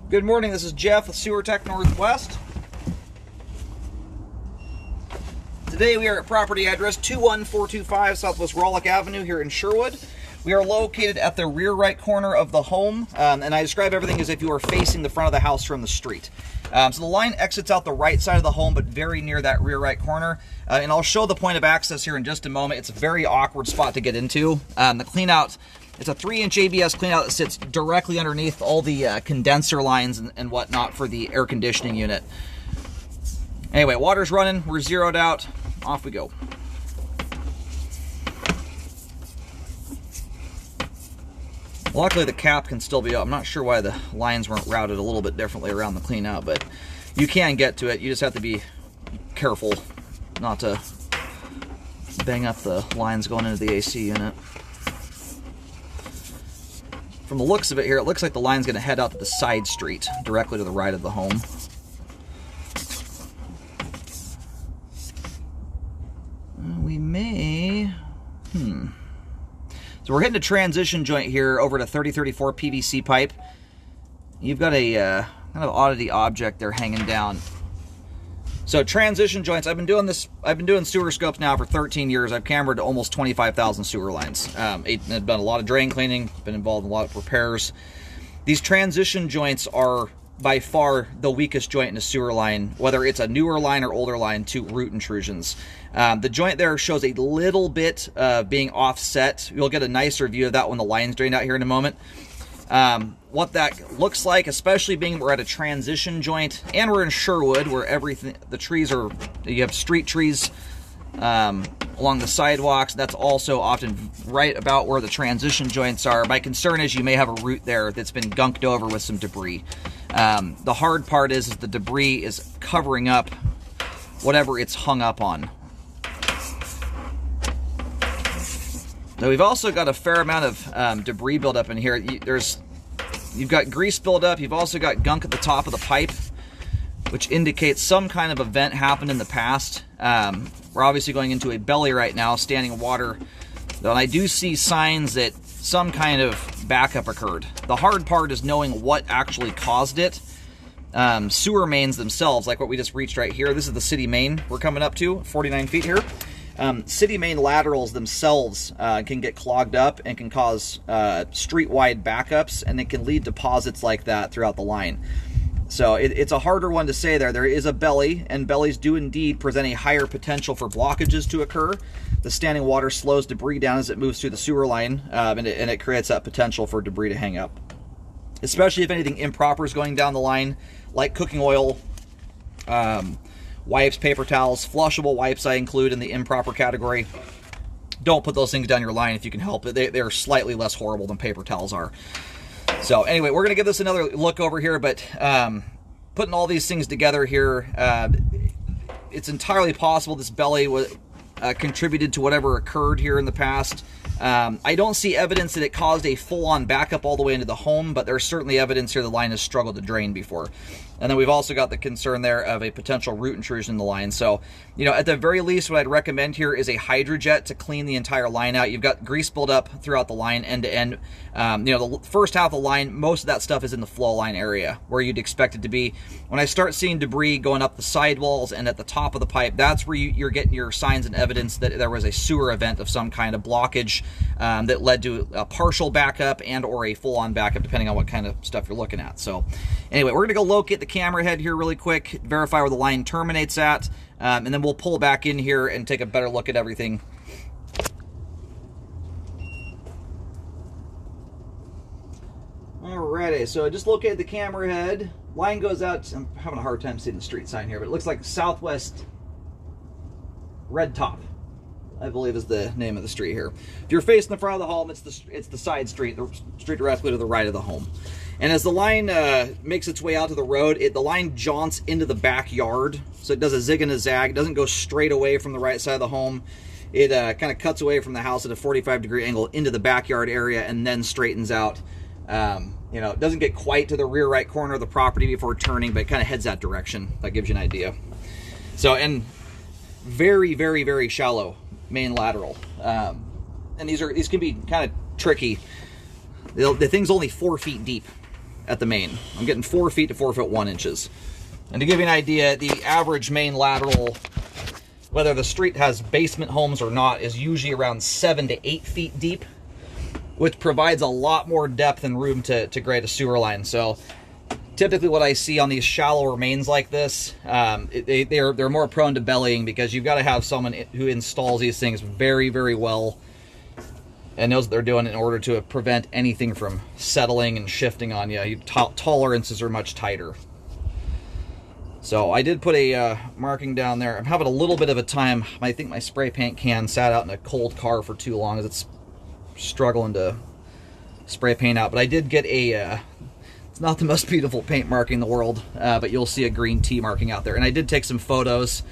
Good morning, this is Jeff with Sewer Tech Northwest. Today we are at property address 21425 Southwest Rawlek Avenue here in Sherwood. We are located at the rear right corner of the home, and I describe everything as if you are facing the front of the house from the street. So the line exits out the right side of the home, but very near that rear right corner. And I'll show the point of access here in just a moment. It's a very awkward spot to get into. The cleanout, it's a 3-inch ABS cleanout that sits directly underneath all the condenser lines and whatnot for the air conditioning unit. Anyway, water's running, we're zeroed out, off we go. Luckily the cap can still be up. I'm not sure why the lines weren't routed a little bit differently around the cleanout, but you can get to it. You just have to be careful not to bang up the lines going into the AC unit. From the looks of it here, it looks like the line's going to head out to the side street, directly to the right of the home. We may... So we're hitting a transition joint here over to 3034 PVC pipe. You've got a kind of oddity object there hanging down. So transition joints, I've been doing sewer scopes now for 13 years. I've cambered almost 25,000 sewer lines. I've done a lot of drain cleaning, been involved in a lot of repairs. These transition joints are by far the weakest joint in a sewer line, whether it's a newer line or older line, to root intrusions. The joint there shows a little bit being offset. You'll get a nicer view of that when the line's drained out here in a moment. What that looks like, especially being we're at a transition joint, and we're in Sherwood, where everything, the trees are, you have street trees along the sidewalks. That's also often right about where the transition joints are. My concern is you may have a root there that's been gunked over with some debris. The hard part is the debris is covering up whatever it's hung up on. Now we've also got a fair amount of debris buildup in here. You've got grease buildup. You've also got gunk at the top of the pipe, which indicates some kind of event happened in the past. We're obviously going into a belly right now, standing water. Though I do see signs that some kind of backup occurred. The hard part is knowing what actually caused it. Sewer mains themselves, like what we just reached right here. This is the city main we're coming up to, 49 feet here. City main laterals themselves can get clogged up and can cause street-wide backups, and it can lead to deposits like that throughout the line. So it's a harder one to say there. There is a belly, and bellies do indeed present a higher potential for blockages to occur. The standing water slows debris down as it moves through the sewer line, and it creates that potential for debris to hang up. Especially if anything improper is going down the line, like cooking oil, wipes, paper towels, flushable wipes I include in the improper category. Don't put those things down your line if you can help it. They're slightly less horrible than paper towels are. So anyway, we're going to give this another look over here, but putting all these things together here, it's entirely possible this belly was contributed to whatever occurred here in the past. I don't see evidence that it caused a full-on backup all the way into the home, but there's certainly evidence here the line has struggled to drain before. And then we've also got the concern there of a potential root intrusion in the line. So, at the very least, what I'd recommend here is a Hydrojet to clean the entire line out. You've got grease buildup throughout the line, end to end. The first half of the line, most of that stuff is in the flow line area where you'd expect it to be. When I start seeing debris going up the sidewalls and at the top of the pipe, that's where you're getting your signs and evidence that there was a sewer event of some kind of blockage that led to a partial backup and or a full-on backup, depending on what kind of stuff you're looking at. So anyway, we're going to go locate the camera head here really quick, verify where the line terminates at, and then we'll pull back in here and take a better look at everything. Alrighty, so I just located the camera head. Line goes out, I'm having a hard time seeing the street sign here, but it looks like Southwest Red Top, I believe is the name of the street here. If you're facing the front of the home, it's the side street, the street directly to the right of the home. And as the line makes its way out to the road, the line jaunts into the backyard. So it does a zig and a zag. It doesn't go straight away from the right side of the home. It kind of cuts away from the house at a 45-degree angle into the backyard area and then straightens out. It doesn't get quite to the rear right corner of the property before turning, but it kind of heads that direction. That gives you an idea. So, and very, very, very shallow main lateral. And these can be kind of tricky. The thing's only 4 feet deep. at the main. I'm getting 4 feet to 4 foot 1 inches. And to give you an idea, the average main lateral, whether the street has basement homes or not, is usually around 7 to 8 feet deep, which provides a lot more depth and room to grade a sewer line. So typically what I see on these shallower mains like this, they're more prone to bellying, because you've got to have someone who installs these things very, very well and knows what they're doing in order to prevent anything from settling and shifting on you. Tolerances are much tighter. So I did put a marking down there. I'm having a little bit of a time. I think my spray paint can sat out in a cold car for too long, as it's struggling to spray paint out. But I did get a, it's not the most beautiful paint marking in the world, but you'll see a green T marking out there. And I did take some photos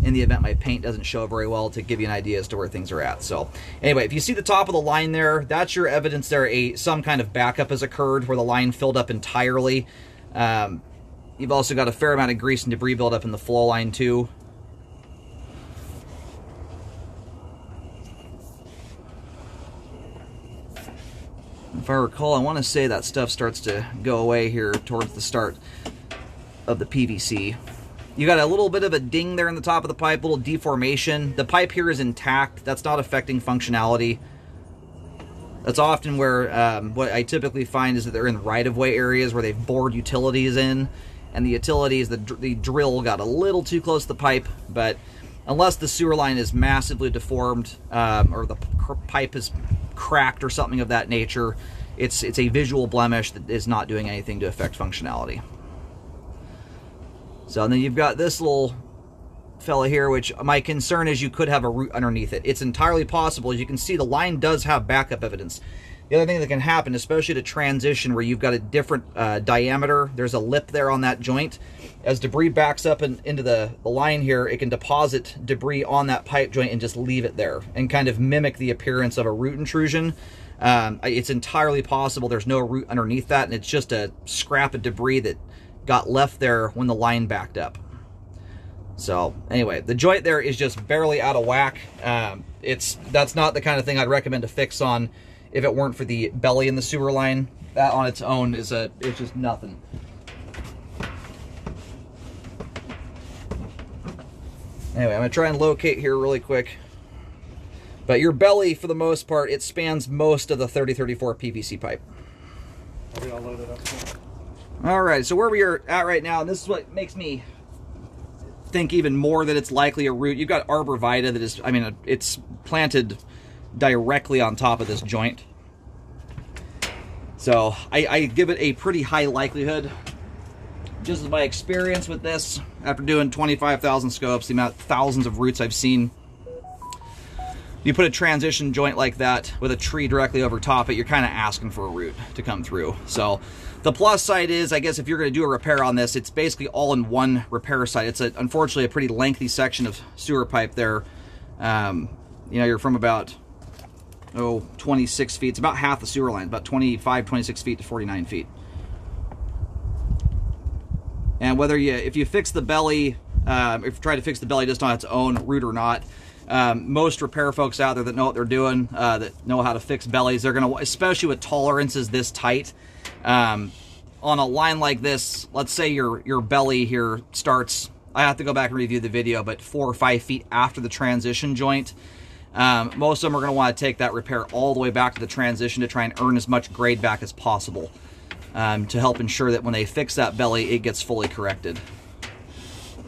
in the event my paint doesn't show very well, to give you an idea as to where things are at. So anyway, if you see the top of the line there, that's your evidence there some kind of backup has occurred, where the line filled up entirely. You've also got a fair amount of grease and debris buildup in the flow line too. If I recall, I want to say that stuff starts to go away here towards the start of the PVC. You got a little bit of a ding there in the top of the pipe, little deformation. The pipe here is intact. That's not affecting functionality. That's often where, what I typically find is that they're in right-of-way areas where they've bored utilities in, and the utilities, the drill got a little too close to the pipe. But unless the sewer line is massively deformed, or the pipe is cracked or something of that nature, it's a visual blemish that is not doing anything to affect functionality. So and then you've got this little fella here, which my concern is you could have a root underneath it. It's entirely possible. As you can see, the line does have backup evidence. The other thing that can happen, especially to transition where you've got a different diameter, there's a lip there on that joint. As debris backs up into the line here, it can deposit debris on that pipe joint and just leave it there and kind of mimic the appearance of a root intrusion. It's entirely possible there's no root underneath that, and it's just a scrap of debris that got left there when the line backed up. So anyway, the joint there is just barely out of whack. That's not the kind of thing I'd recommend to fix on if it weren't for the belly in the sewer line. That on its own it's just nothing. Anyway, I'm gonna try and locate here really quick. But your belly, for the most part, it spans most of the 3034 PVC pipe. Are we all loaded up? All right, so where we are at right now, and this is what makes me think even more that it's likely a root. You've got arborvitae that is, I mean, it's planted directly on top of this joint. So I give it a pretty high likelihood. Just as my experience with this, after doing 25,000 scopes, the amount of thousands of roots I've seen, you put a transition joint like that with a tree directly over top it, you're kind of asking for a root to come through. So the plus side is, I guess if you're going to do a repair on this, it's basically all in one repair site. It's unfortunately a pretty lengthy section of sewer pipe there. You know, you're from about 26 feet. It's about half the sewer line, about 25, 26 feet to 49 feet. And whether if you fix the belly, if you try to fix the belly just on its own, root or not, most repair folks out there that know what they're doing, that know how to fix bellies, they're going to, especially with tolerances this tight, on a line like this, let's say your belly here starts, I have to go back and review the video, but 4 or 5 feet after the transition joint. Most of them are going to want to take that repair all the way back to the transition to try and earn as much grade back as possible, to help ensure that when they fix that belly, it gets fully corrected.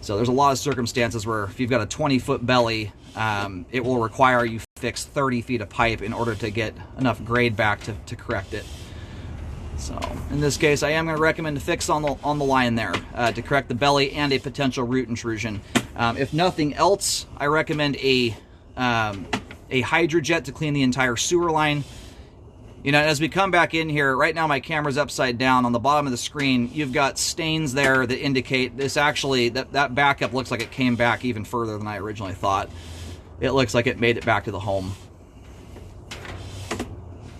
So there's a lot of circumstances where if you've got a 20-foot belly, it will require you fix 30 feet of pipe in order to get enough grade back to correct it. So in this case, I am going to recommend to fix on the line there to correct the belly and a potential root intrusion. If nothing else, I recommend a Hydrojet to clean the entire sewer line. You know, as we come back in here, right now my camera's upside down. On the bottom of the screen, you've got stains there that indicate this actually, that backup looks like it came back even further than I originally thought. It looks like it made it back to the home.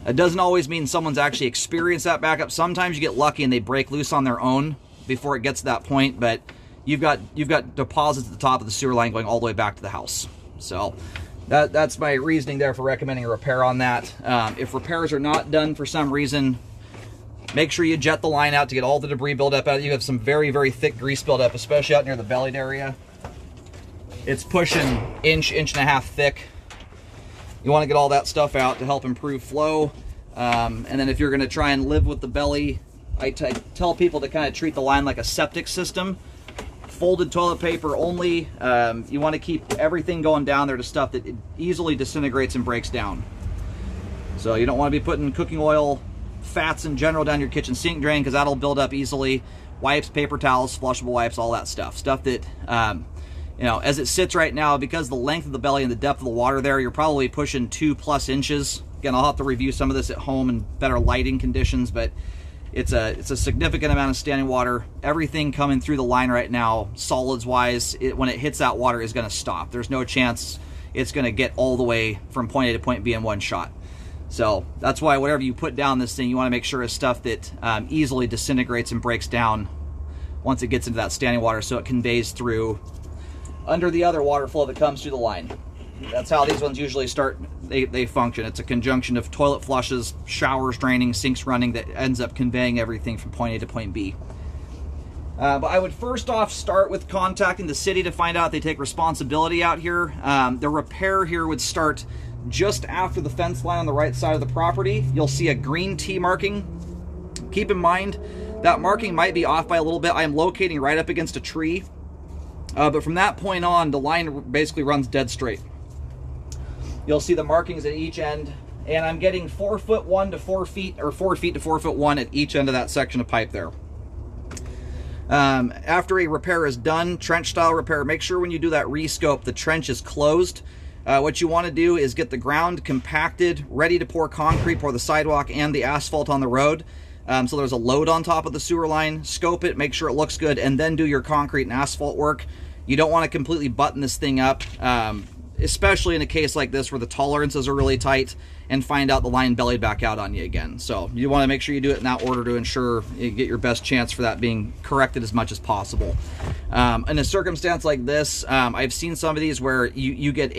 It doesn't always mean someone's actually experienced that backup. Sometimes you get lucky and they break loose on their own before it gets to that point, but you've got deposits at the top of the sewer line going all the way back to the house. So that's my reasoning there for recommending a repair on that. If repairs are not done for some reason, Make sure you jet the line out to get all the debris buildup out. You have some very, very thick grease buildup, especially out near the bellied area. It's pushing inch and a half thick. You want to get all that stuff out to help improve flow. And then if you're going to try and live with the belly, I tell people to kind of treat the line like a septic system. Folded toilet paper only. You want to keep everything going down there to stuff that it easily disintegrates and breaks down. So you don't want to be putting cooking oil, fats in general down your kitchen sink drain, because that'll build up easily. Wipes, paper towels, flushable wipes, all that stuff. Stuff that, you know, as it sits right now, because the length of the belly and the depth of the water there, you're probably pushing 2+ inches. Again, I'll have to review some of this at home in better lighting conditions, but it's a significant amount of standing water. Everything coming through the line right now, solids-wise, when it hits that water, is going to stop. There's no chance it's going to get all the way from point A to point B in one shot. So that's why whatever you put down this thing, you want to make sure is stuff that easily disintegrates and breaks down once it gets into that standing water, so it conveys through under the other water flow that comes through the line. That's how these ones usually start, they function. It's a conjunction of toilet flushes, showers draining, sinks running, that ends up conveying everything from point A to point B. But I would first off start with contacting the city to find out if they take responsibility out here. The repair here would start just after the fence line on the right side of the property. You'll see a green T marking. Keep in mind that marking might be off by a little bit. I am locating right up against a tree. But from that point on, the line basically runs dead straight. You'll see the markings at each end, and I'm getting 4'1" to 4 feet, or 4 feet to 4'1" at each end of that section of pipe there. After a repair is done, trench style repair, make sure when you do that rescope, the trench is closed. What you want to do is get the ground compacted, ready to pour concrete, pour the sidewalk and the asphalt on the road. So there's a load on top of the sewer line. Scope it, make sure it looks good, and then do your concrete and asphalt work. You don't want to completely button this thing up, especially in a case like this where the tolerances are really tight, and find out the line bellied back out on you again. So you want to make sure you do it in that order to ensure you get your best chance for that being corrected as much as possible. In a circumstance like this, I've seen some of these where you get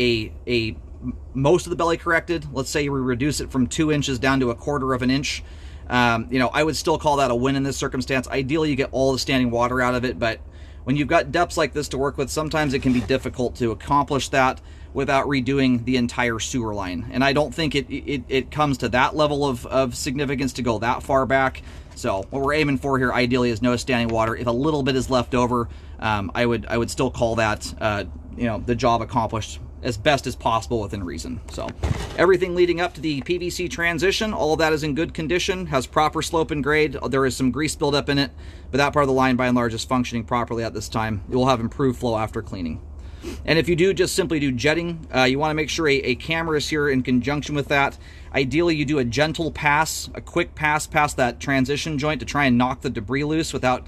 most of the belly corrected. Let's say we reduce it from 2 inches down to 1/4 of an inch. You know, I would still call that a win in this circumstance. Ideally, you get all the standing water out of it, but when you've got depths like this to work with, sometimes it can be difficult to accomplish that without redoing the entire sewer line. And I don't think it comes to that level of significance to go that far back. So what we're aiming for here, ideally, is no standing water. If a little bit is left over, I would still call that you know, the job accomplished as best as possible within reason. So everything leading up to the PVC transition, all of that is in good condition, has proper slope and grade. There is some grease buildup in it, but that part of the line by and large is functioning properly at this time. It will have improved flow after cleaning. And if you do just simply do jetting, you want to make sure a camera is here in conjunction with that. Ideally, you do a gentle pass, a quick pass past that transition joint to try and knock the debris loose without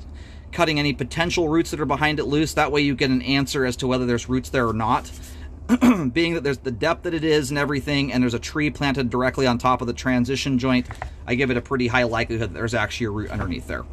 cutting any potential roots that are behind it loose. That way you get an answer as to whether there's roots there or not. Being that there's the depth that it is and everything, and there's a tree planted directly on top of the transition joint, I give it a pretty high likelihood that there's actually a root underneath there.